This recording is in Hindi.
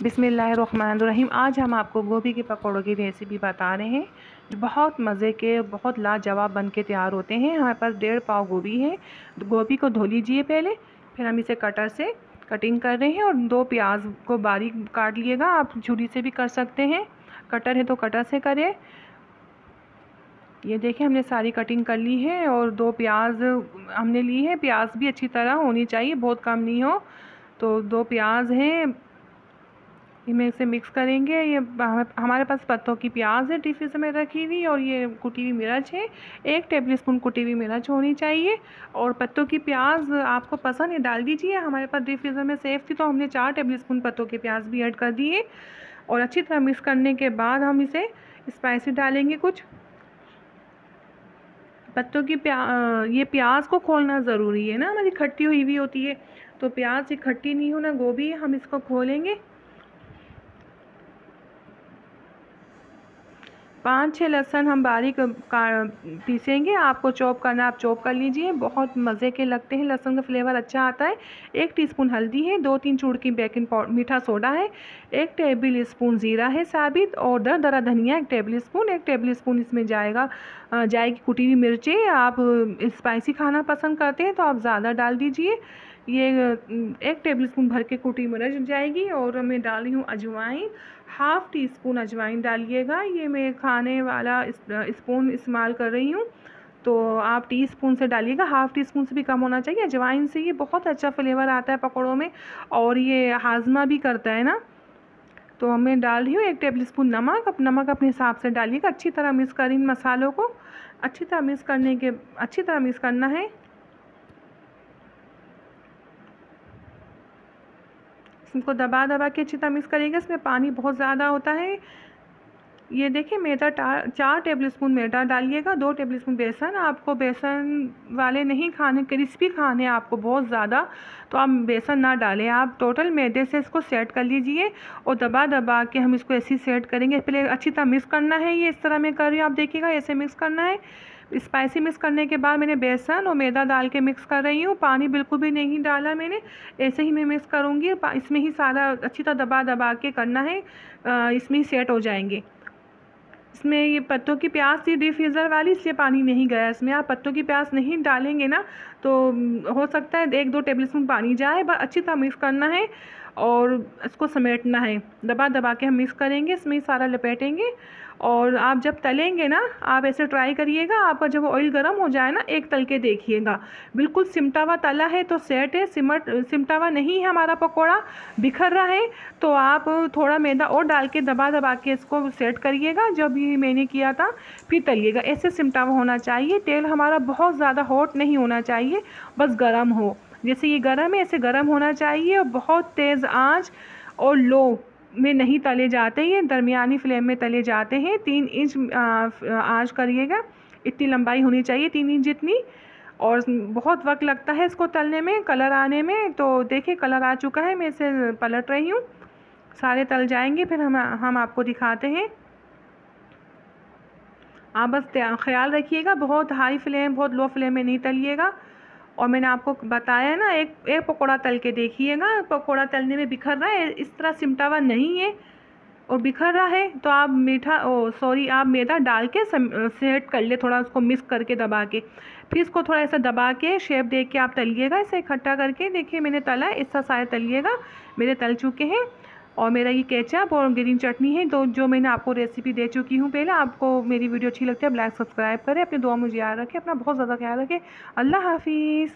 बिस्मिल्लाहिर्रहमानिर्रहीम। आज हम आपको गोभी के पकौड़ों की रेसिपी बता रहे हैं जो बहुत मज़े के बहुत लाजवाब बन के तैयार होते हैं। हमारे पास 1.5 पाव गोभी है। गोभी को धो लीजिए पहले, फिर हम इसे कटर से कटिंग कर रहे हैं। और 2 प्याज को बारीक काट लिएगा, आप छुरी से भी कर सकते हैं, कटर है तो कटर से करें। ये देखिए हमने सारी कटिंग कर ली है और 2 प्याज हमने ली है। प्याज भी अच्छी तरह होनी चाहिए, बहुत कम नहीं हो। तो 2 प्याज हैं, इनमें इसे मिक्स करेंगे। ये हमारे पास पत्तों की प्याज है डिफीज़र में रखी हुई, और ये कुटी हुई मिर्च है। 1 टेबलस्पून कुटी हुई मिर्च होनी चाहिए। और पत्तों की प्याज आपको पसंद है डाल दीजिए। हमारे पास डिफीज़र में सेफ थी तो हमने 4 टेबलस्पून पत्तों की प्याज भी ऐड कर दिए। और अच्छी तरह मिक्स करने के बाद हम इसे स्पाइसी डालेंगे कुछ। पत्तों की ये प्याज को खोलना ज़रूरी है ना, हमारी खट्टी हुई हुई होती है, तो प्याज खट्टी नहीं होना, गोभी हम इसको खोलेंगे। 5-6 लहसुन हम बारीक पीसेंगे। आपको चॉप करना आप चॉप कर लीजिए, बहुत मज़े के लगते हैं, लहसुन का फ्लेवर अच्छा आता है। 1 टीस्पून हल्दी है, 2-3 चुटकी बेकिंग पाउडर मीठा सोडा है, 1 टेबल स्पून ज़ीरा है साबित, और दरदरा धनिया 1 टेबल स्पून। 1 टेबल स्पून इसमें जाएगी कुटी हुई मिर्चें। आप स्पाइसी खाना पसंद करते हैं तो आप ज़्यादा डाल दीजिए। ये 1 टेबल स्पून भर के कुटी मिर्च जाएगी। और मैं डाल रही हूँ अजवाइन, 1/2 टीस्पून अजवाइन डालिएगा। ये मैं खाने वाला स्पून इस्तेमाल कर रही हूँ, तो आप टीस्पून से डालिएगा, 1/2 टीस्पून से भी कम होना चाहिए। अजवाइन से ये बहुत अच्छा फ्लेवर आता है पकौड़ों में, और ये हाजमा भी करता है ना। तो मैं डाल रही हूँ 1 टेबल स्पून नमक। अब नमक अपने हिसाब से डालिएगा। अच्छी तरह मिक्स करें इन मसालों को। अच्छी तरह मिक्स करना है। इसको दबा दबा के अच्छी तरह मिक्स करेंगे। इसमें पानी बहुत ज़्यादा होता है। ये देखिए मैदा 4 टेबलस्पून मैदा डालिएगा, 2 टेबलस्पून बेसन। आपको बेसन वाले नहीं खाने, क्रिस्पी खाने आपको बहुत ज़्यादा, तो आप बेसन ना डालें। आप टोटल मैदे से इसको सेट कर लीजिए, और दबा दबा के हम इसको ऐसे ही सेट करेंगे। पहले अच्छी तरह मिक्स करना है, ये इस तरह मैं कर रही हूँ, आप देखिएगा ऐसे मिक्स करना है। स्पाइसी मिक्स करने के बाद मैंने बेसन और मैदा डाल के मिक्स कर रही हूँ, पानी बिल्कुल भी नहीं डाला मैंने, ऐसे ही मैं मिक्स करूँगी। इसमें ही सारा अच्छी तरह दबा दबा के करना है, इसमें ही सेट हो जाएंगे। इसमें ये पत्तों की प्याज थी डिफीज़र वाली, इसलिए पानी नहीं गया इसमें। आप पत्तों की प्याज नहीं डालेंगे ना तो हो सकता है 1-2 टेबलस्पून पानी जाए। बस अच्छी तरह मिक्स करना है और इसको समेटना है, दबा दबा के हम मिक्स करेंगे, इसमें सारा लपेटेंगे। और आप जब तलेंगे ना, आप ऐसे ट्राई करिएगा, आपका जब ऑयल गर्म हो जाए ना, एक तल के देखिएगा। बिल्कुल सिमटा हुआ तला है तो सेट है, सिमटा हुआ नहीं है हमारा पकौड़ा, बिखर रहा है, तो आप थोड़ा मैदा और डाल के दबा दबा के इसको सेट करिएगा। जब ये मैंने किया था फिर तलिएगा। ऐसे सिमटा हुआ होना चाहिए। तेल हमारा बहुत ज़्यादा हॉट नहीं होना चाहिए, बस गर्म हो। जैसे ये गर्म है ऐसे गर्म होना चाहिए, और बहुत तेज़ आंच और लो में नहीं तले जाते, ये दरमियानी फ्लेम में तले जाते हैं। 3 इंच आंच करिएगा, इतनी लंबाई होनी चाहिए, 3 इंच जितनी। और बहुत वक्त लगता है इसको तलने में, कलर आने में। तो देखिए कलर आ चुका है, मैं इसे पलट रही हूँ, सारे तल जाएंगे फिर हम आपको दिखाते हैं। आप बस ख्याल रखिएगा, बहुत हाई फ्लेम बहुत लो फ्लेम में नहीं तलिएगा। और मैंने आपको बताया ना, एक पकौड़ा तल के देखिएगा। पकौड़ा तलने में बिखर रहा है, इस तरह सिमटा हुआ नहीं है और बिखर रहा है, तो आप आप मैदा डाल के सेट कर ले, थोड़ा उसको मिक्स करके दबा के, फिर इसको थोड़ा ऐसा दबा के शेप दे के आप तलिएगा, इसे इकट्ठा करके। देखिए मैंने तला है, इस तरह सारे तलिएगा, मेरे तल चुके हैं। और मेरा ये केचप और ग्रीन चटनी है, तो जो मैंने आपको रेसिपी दे चुकी हूँ पहले। आपको मेरी वीडियो अच्छी लगती है, लाइक सब्सक्राइब करें, अपनी दुआ मुझे याद रखें, अपना बहुत ज़्यादा ख्याल रखें। अल्लाह हाफिज़।